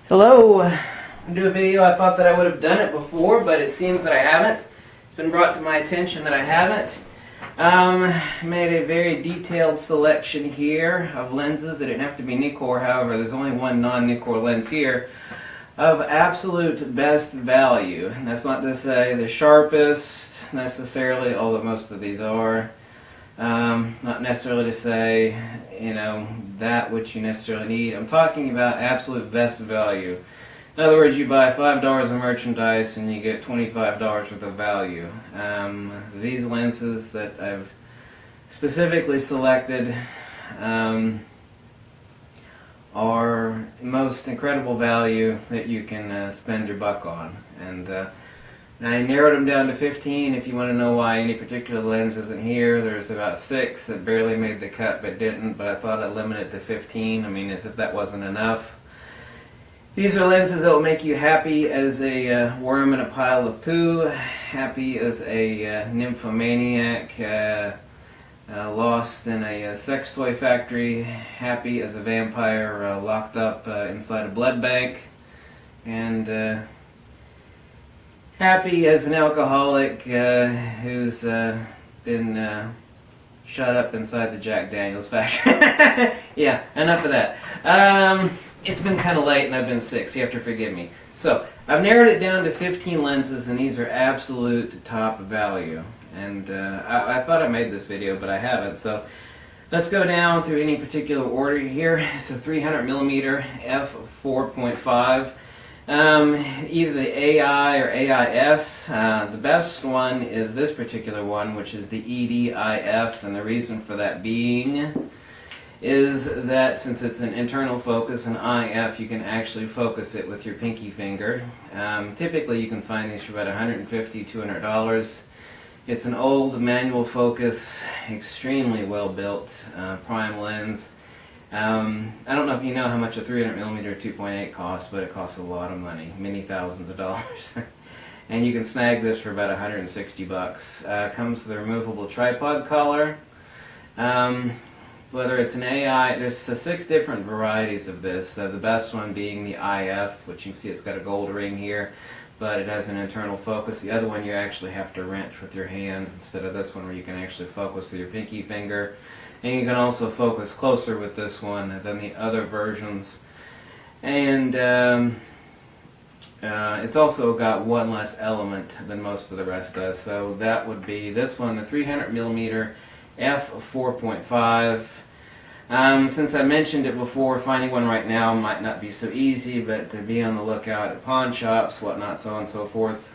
Hello, I'm doing a video. I thought that I would have done it before, but it seems that I haven't. It's been brought to my attention that I haven't. Made a very detailed selection here of lenses. It didn't have to be Nikkor, however, there's only one non-Nikkor lens here of absolute best value. And that's not to say the sharpest necessarily, although most of these are. Not necessarily to say, that which you necessarily need. I'm talking about absolute best value. In other words, you buy $5 of merchandise and you get $25 worth of value. These lenses that I've specifically selected are most incredible value that you can spend your buck on. And I narrowed them down to 15. If you want to know why any particular lens isn't here, there's about 6 that barely made the cut but didn't, but I thought I'd limit it to 15. I mean, as if that wasn't enough. These are lenses that will make you happy as a worm in a pile of poo, happy as a nymphomaniac lost in a sex toy factory, happy as a vampire locked up inside a blood bank, and happy as an alcoholic who's been shut up inside the Jack Daniels factory. Yeah, enough of that. It's been kind of late and I've been sick, so you have to forgive me. So, I've narrowed it down to 15 lenses, and these are absolute top value. And I thought I made this video, but I haven't. So, let's go down through any particular order here. It's a 300mm f4.5. Either the AI or AIS. The best one is this particular one, which is the EDIF, and the reason for that being is that since it's an internal focus, an IF, you can actually focus it with your pinky finger. Typically you can find these for about $150, $200. It's an old manual focus, extremely well built prime lens. I don't know if you know how much a 300mm 2.8 costs, but it costs a lot of money, many thousands of dollars. And you can snag this for about 160 bucks. Comes with a removable tripod collar. Whether it's an AI, there's 6 different varieties of this. The best one being the IF, which you can see it's got a gold ring here, but it has an internal focus. The other one you actually have to wrench with your hand instead of this one where you can actually focus with your pinky finger. And you can also focus closer with this one than the other versions. And it's also got one less element than most of the rest does. So that would be this one, the 300mm f4.5. Since I mentioned it before, finding one right now might not be so easy, but to be on the lookout at pawn shops, whatnot, so on and so forth.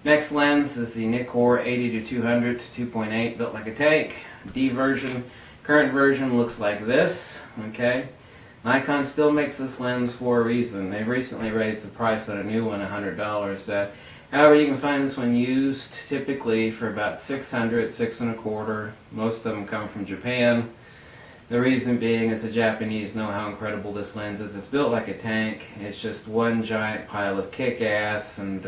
Next lens is the Nikkor 80-200 2.8, built like a tank. D version. Current version looks like this. Okay, Nikon still makes this lens for a reason. They've recently raised the price on a new one $100. However, you can find this one used typically for about $600, $625. Most of them come from Japan. The reason being is the Japanese know how incredible this lens is. It's built like a tank. It's just one giant pile of kick-ass, and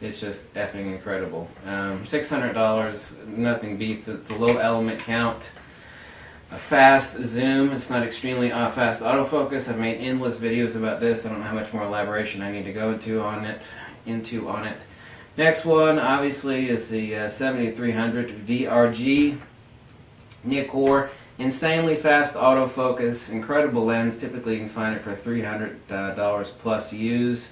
it's just effing incredible. $600, nothing beats it. It's a low element count, a fast zoom. It's not extremely fast autofocus. I've made endless videos about this. I don't know how much more elaboration I need to go into on it. Next one, obviously, is the 7300 VRG Nikkor. Insanely fast autofocus, incredible lens. Typically you can find it for $300 plus used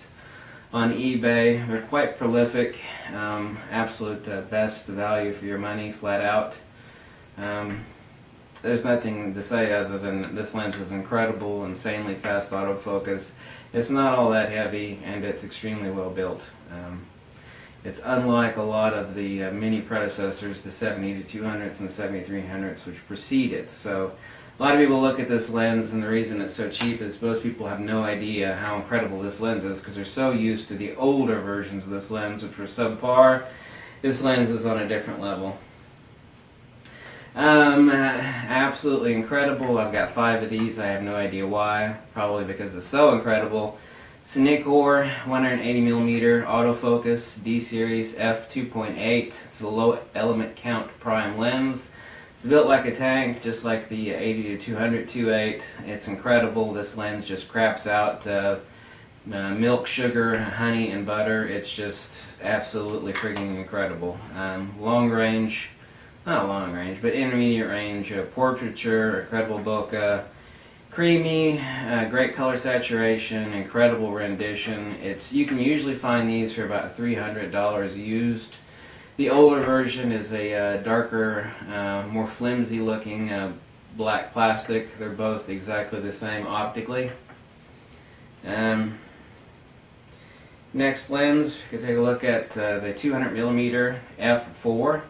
on eBay. They're quite prolific. Absolute best value for your money, flat out. There's nothing to say other than this lens is incredible, insanely fast autofocus. It's not all that heavy, and it's extremely well built. It's unlike a lot of the mini predecessors, the 70-200s and the 7300s, which precede it. So a lot of people look at this lens, and the reason it's so cheap is most people have no idea how incredible this lens is because they're so used to the older versions of this lens, which were subpar. This lens is on a different level. Absolutely incredible. I've got 5 of these. I have no idea why. Probably because it's so incredible. It's a Nikkor 180mm autofocus D-series f2.8. It's a low element count prime lens. It's built like a tank, just like the 80-200 2.8. It's incredible. This lens just craps out milk, sugar, honey, and butter. It's just absolutely freaking incredible. Long range, not long range, but intermediate range portraiture, incredible bokeh, creamy, great color saturation, incredible rendition. You can usually find these for about $300 used. The older version is a darker, more flimsy looking black plastic. They're both exactly the same optically. Next lens, you can take a look at the 200mm f4.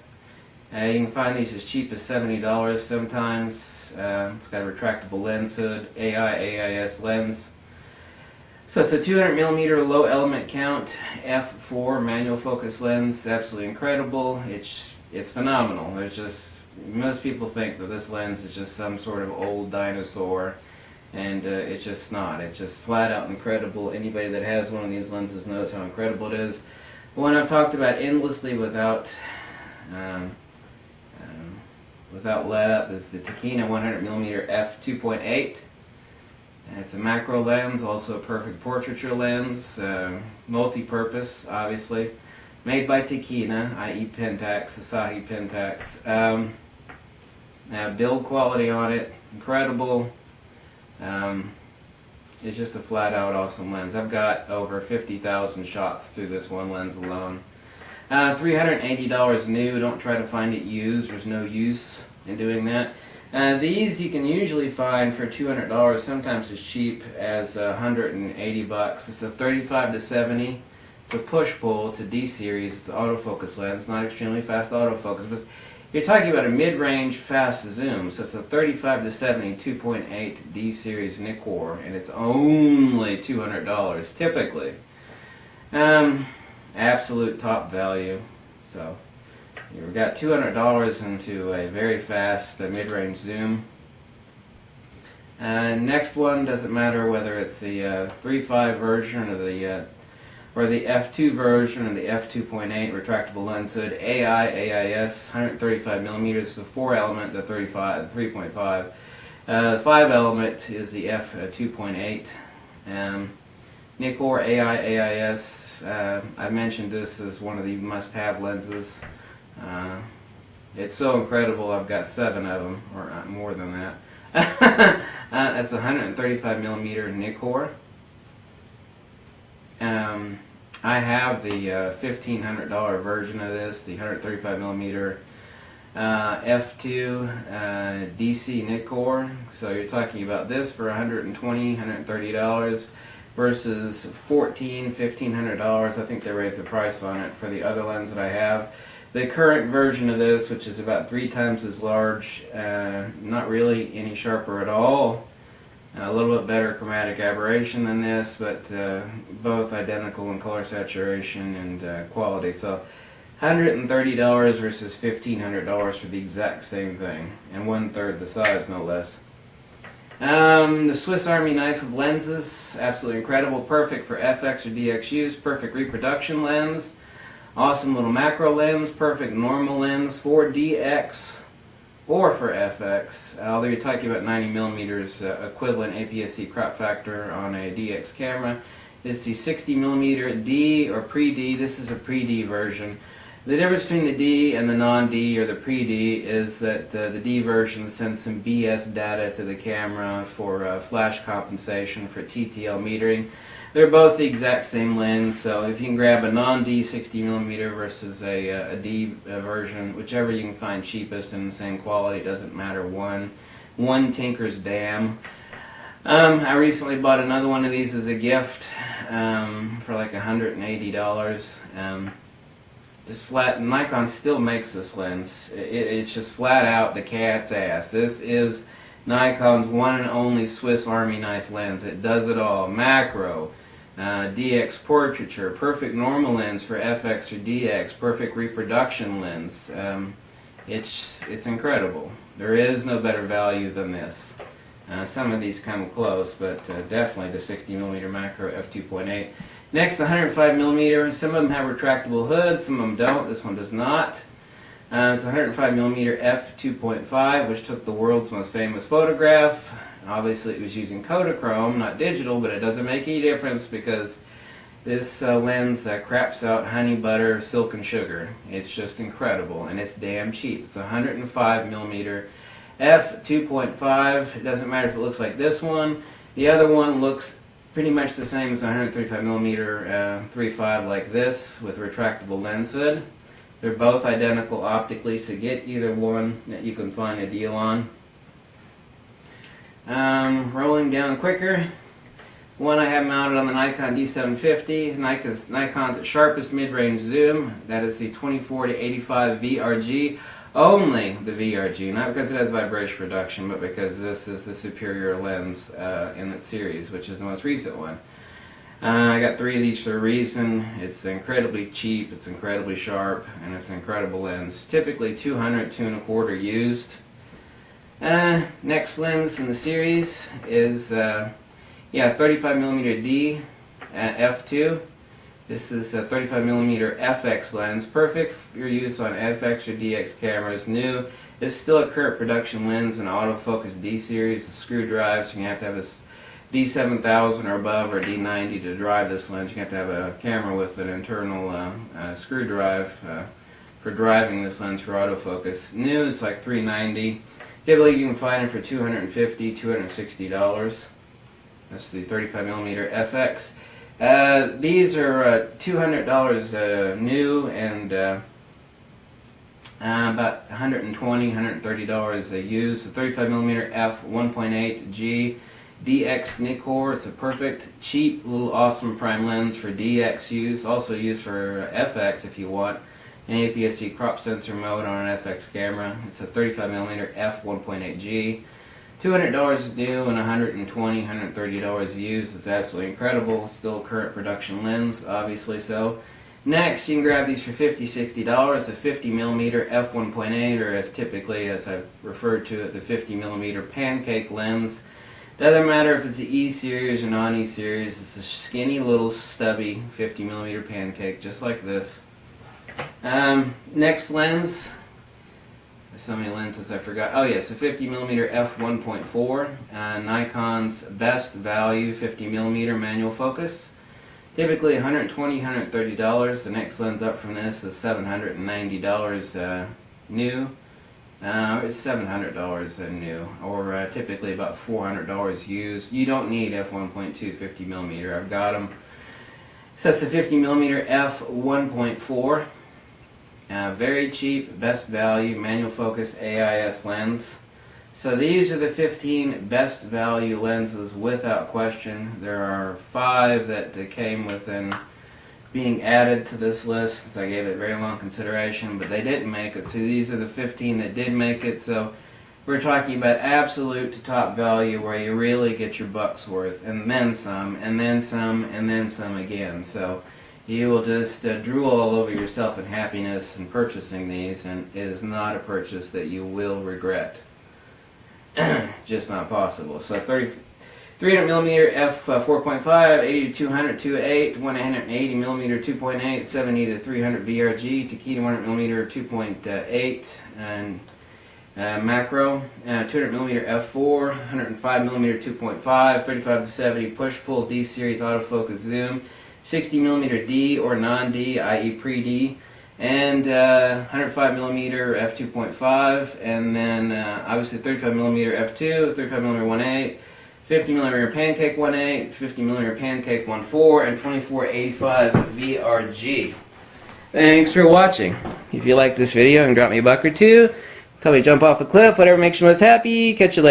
You can find these as cheap as $70 sometimes. It's got a retractable lens hood, AIS lens. So it's a 200mm low element count f4 manual focus lens. Absolutely incredible. It's phenomenal. Most people think that this lens is just some sort of old dinosaur, and it's just not. It's just flat out incredible. Anybody that has one of these lenses knows how incredible it is. The one I've talked about endlessly without let up is the Nikon 100mm f2.8. It's a macro lens, also a perfect portraiture lens, multi-purpose, obviously. Made by Nikon, i.e. Pentax, Asahi Pentax. Build quality on it, incredible. It's just a flat-out awesome lens. I've got over 50,000 shots through this one lens alone. $380 new. Don't try to find it used. There's no use in doing that. These you can usually find for $200, sometimes as cheap as $180. It's a 35-70. It's a push-pull. It's a D series. It's an autofocus lens. Not extremely fast autofocus, but you're talking about a mid-range fast zoom. So it's a 35-70 2.8 D series Nikon, and it's only $200 typically. Absolute top value. So you've got $200 into a very fast mid-range zoom. Next one, doesn't matter whether it's the 3.5 version or the f2 version or the f2.8 retractable lens hood. AIS 135mm is the 4-element, the 3.5. The 5-element is the f2.8. Nikon AIS. I mentioned this as one of the must-have lenses. It's so incredible. I've got 7 of them, or more than that. That's the 135mm Nikon. I have the $1,500 version of this, the 135mm f2 DC Nikon. So you're talking about this for $120, $130 versus $1,500. I think they raised the price on it for the other lens that I have. The current version of this, which is about 3 times as large, not really any sharper at all. A little bit better chromatic aberration than this, but both identical in color saturation and quality. So $130 versus $1,500 for the exact same thing, and 1/3 the size, no less. The Swiss Army knife of lenses, absolutely incredible, perfect for FX or DX use, perfect reproduction lens, awesome little macro lens, perfect normal lens for DX or for FX. Although you're talking about 90mm equivalent APS-C crop factor on a DX camera. It's the 60mm D or pre-D. This is a pre-D version. The difference between the D and the non-D or the pre-D is that the D version sends some BS data to the camera for flash compensation for TTL metering. They're both the exact same lens, so if you can grab a non-D 60mm versus a D version, whichever you can find cheapest and the same quality, doesn't matter. One tinkers damn. I recently bought another one of these as a gift for like $180. Just flat. Nikon still makes this lens. It's just flat out the cat's ass. This is Nikon's one and only Swiss Army knife lens. It does it all. Macro, DX portraiture, perfect normal lens for FX or DX, perfect reproduction lens. It's incredible. There is no better value than this. Some of these come close, but definitely the 60mm macro f2.8. Next, the 105mm. Some of them have retractable hoods, some of them don't. This one does not. It's a 105mm f2.5, which took the world's most famous photograph. Obviously it was using Kodachrome, not digital, but it doesn't make any difference because this lens craps out honey butter, silk and sugar. It's just incredible, and it's damn cheap. It's 105mm f2.5. It doesn't matter if it looks like this one. The other one looks pretty much the same as 135mm 3.5 like this with retractable lens hood. They're both identical optically, so get either one that you can find a deal on. Rolling down quicker. One I have mounted on the Nikon D750. Nikon's sharpest mid-range zoom. That is the 24 to 85 VRG. Only the VRG, not because it has vibration reduction, but because this is the superior lens in that series, which is the most recent one. I got 3 of these for a reason. It's incredibly cheap, it's incredibly sharp, and it's an incredible lens. Typically 200, 2.25 used. Next lens in the series is 35mm D f2. This is a 35mm FX lens, perfect for your use on FX or DX cameras. New. It's still a current production lens in autofocus D series, the screw drive, so you have to have a D7000 or above or D90 to drive this lens. You have to have a camera with an internal screw drive for driving this lens for autofocus. New, it's like $390. Typically you can find it for $250, $260. That's the 35mm FX. These are $200 new and about $120, $130 used. The 35mm f1.8G DX Nikkor. It's a perfect, cheap, little awesome prime lens for DX use. Also used for FX if you want an APS-C crop sensor mode on an FX camera. It's a 35mm f1.8G. $200 new and $120, $130 used. It's absolutely incredible. Still a current production lens, obviously so. Next, you can grab these for $50, $60. A 50mm f1.8, or as typically, as I've referred to it, the 50mm pancake lens. Doesn't matter if it's the E series or non-E series. It's a skinny little stubby 50mm pancake, just like this. Next lens. There's so many lenses I forgot. Oh yes, a 50mm f1.4, Nikon's best value 50mm manual focus. Typically $120, $130. The next lens up from this is $790 new. It's $700 new, or typically about $400 used. You don't need f1.2 50mm. I've got them. So that's the 50mm f1.4. Very cheap, best value, manual focus AIS lens. So these are the 15 best value lenses without question. There are 5 that came within being added to this list, since I gave it very long consideration, but they didn't make it. So these are the 15 that did make it. So we're talking about absolute to top value where you really get your buck's worth, and then some, and then some, and then some again. So you will just drool all over yourself in happiness in purchasing these, and it is not a purchase that you will regret. Just not possible. So 300mm f4.5, 80 to 200 2.8, 180mm 2.8, 70 to 300 VRG, Takeda 100mm 2.8, and macro, 200mm f4, 105mm 2.5, 35 to 70 push-pull D series autofocus zoom, 60mm D or non-D, i.e. pre-D, and 105mm f2.5, and then obviously 35mm f2, 35mm 1.8, 50mm pancake 1.8, 50mm pancake 1.4, and 2485 VRG. Thanks for watching. If you like this video and drop me a buck or two, tell me to jump off a cliff, whatever makes you most happy. Catch you later.